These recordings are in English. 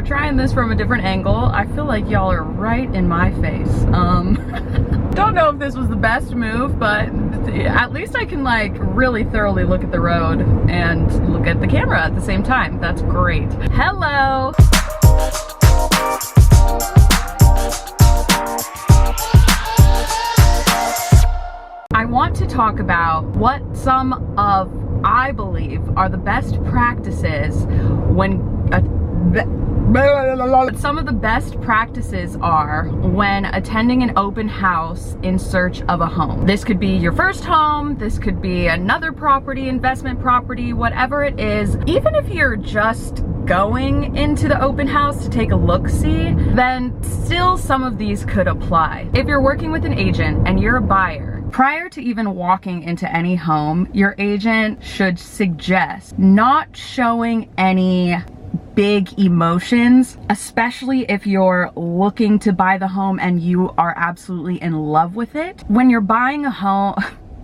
we're trying this from a different angle. I feel like y'all are right in my face. Don't know if this was the best move, but at least I can like really thoroughly look at the road and look at the camera at the same time. That's great. Hello. I want to talk about what some of, I believe, are the best practices when some of the best practices are when attending an open house in search of a home. This could be your first home, this could be another property, investment property, whatever it is. Even if you're just going into the open house to take a look-see, then still some of these could apply. If you're working with an agent and you're a buyer, prior to even walking into any home, your agent should suggest not showing any big emotions, especially if you're looking to buy the home and you are absolutely in love with it. When you're buying a home,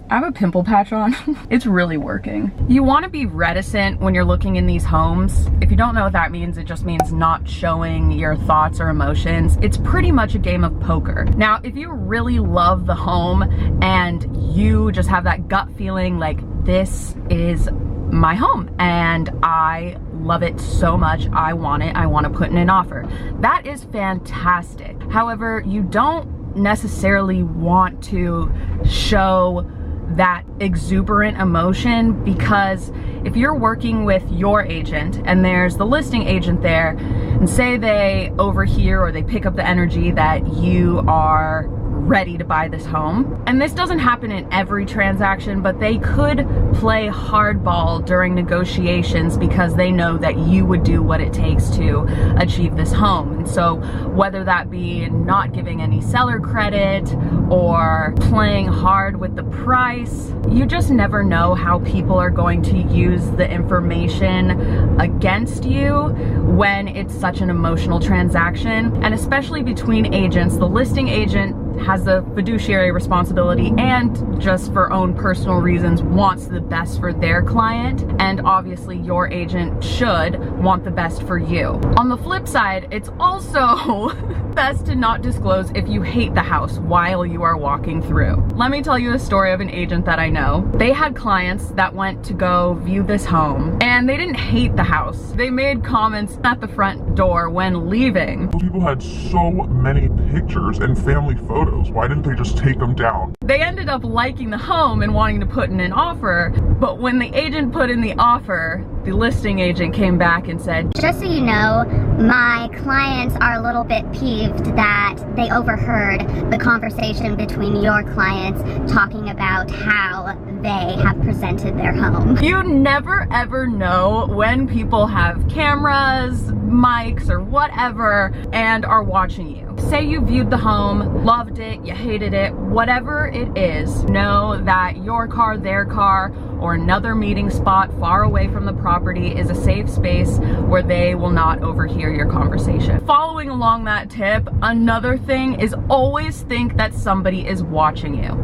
I have a pimple patch on. It's really working. You want to be reticent when you're looking in these homes. If you don't know what that means, it just means not showing your thoughts or emotions. It's pretty much a game of poker. Now, if you really love the home and you just have that gut feeling like this is my home and I love it so much, I want it, I want to put in an offer, that is fantastic. However, you don't necessarily want to show that exuberant emotion, because if you're working with your agent and there's the listing agent there, and say they overhear or they pick up the energy that you are ready to buy this home, and this doesn't happen in every transaction, but they could play hardball during negotiations because they know that you would do what it takes to achieve this home. And so whether that be not giving any seller credit or playing hard with the price, you just never know how people are going to use the information against you when it's such an emotional transaction. And especially between agents, the listing agent has the fiduciary responsibility and just for own personal reasons wants the best for their client, and obviously your agent should want the best for you. On the flip side, it's also best to not disclose if you hate the house while you are walking through. Let me tell you a story of an agent that I know. They had clients that went to go view this home and they didn't hate the house. They made comments at the front door when leaving. People had so many pictures and family photos. Why didn't they just take them down? They ended up liking the home and wanting to put in an offer, but when the agent put in the offer, the listing agent came back and said, "Just so you know, my clients are a little bit peeved that they overheard the conversation between your clients talking about how they have presented their home." You never ever know when people have cameras, mics, or whatever and are watching you. Say you viewed the home, loved it, you hated it, whatever it is, know that your car, their car, or another meeting spot far away from the property is a safe space where they will not overhear your conversation. Following along that tip, another thing is always think that somebody is watching you.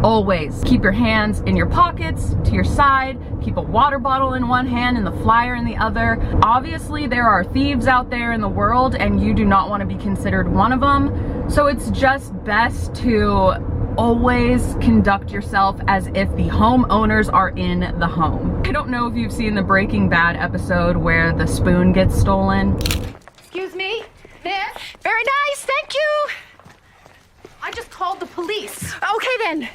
Always keep your hands in your pockets, to your side, keep a water bottle in one hand and the flyer in the other. Obviously, there are thieves out there in the world and you do not want to be considered one of them. So it's just best to always conduct yourself as if the homeowners are in the home. I don't know if you've seen the Breaking Bad episode where the spoon gets stolen. Excuse me, miss? Very nice, thank you. I just called the police. Okay then.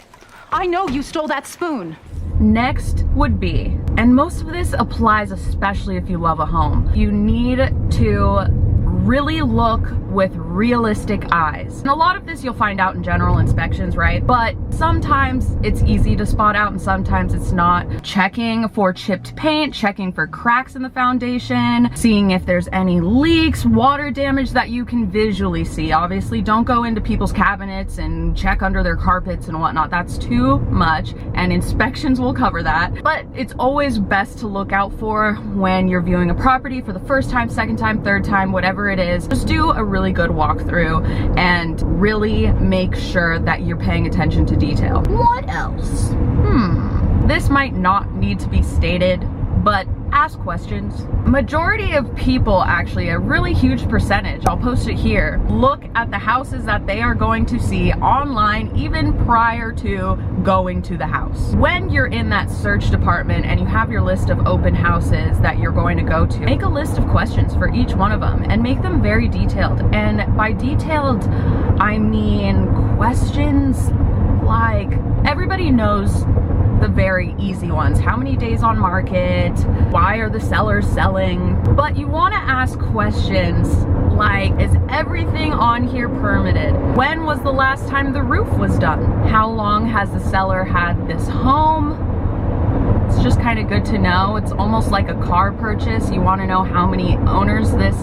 I know you stole that spoon. Next would be, and most of this applies especially if you love a home, you need to really look with realistic eyes. And a lot of this you'll find out in general inspections, right? But sometimes it's easy to spot out and sometimes it's not. Checking for chipped paint, checking for cracks in the foundation, seeing if there's any leaks, water damage that you can visually see. Obviously, don't go into people's cabinets and check under their carpets and whatnot. That's too much, and inspections will cover that. But it's always best to look out for when you're viewing a property for the first time, second time, third time, whatever it is. Just do a really good walkthrough and really make sure that you're paying attention to detail. What else? This might not need to be stated, but ask questions. Majority of people, actually a really huge percentage, I'll post it here, look at the houses that they are going to see online even prior to going to the house. When you're in that search department and you have your list of open houses that you're going to go to, make a list of questions for each one of them and make them very detailed. And by detailed, I mean questions like, everybody knows the very easy ones. How many days on market? Why are the sellers selling? But you want to ask questions like, is everything on here permitted? When was the last time the roof was done? How long has the seller had this home? It's just kind of good to know. It's almost like a car purchase. You want to know how many owners this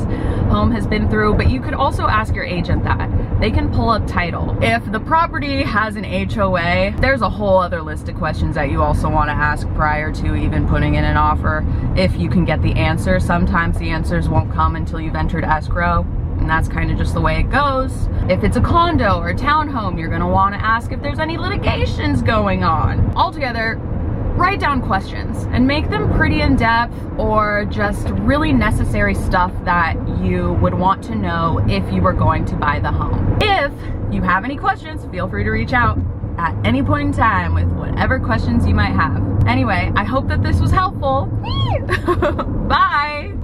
home has been through, but you could also ask your agent that. They can pull up title. If the property has an HOA, there's a whole other list of questions that you also want to ask prior to even putting in an offer. If you can get the answer, sometimes the answers won't come until you've entered escrow, and that's kind of just the way it goes. If it's a condo or a townhome, you're going to want to ask if there's any litigations going on. Altogether, write down questions and make them pretty in-depth or just really necessary stuff that you would want to know if you were going to buy the home. If you have any questions, feel free to reach out at any point in time with whatever questions you might have. Anyway, I hope that this was helpful. Bye!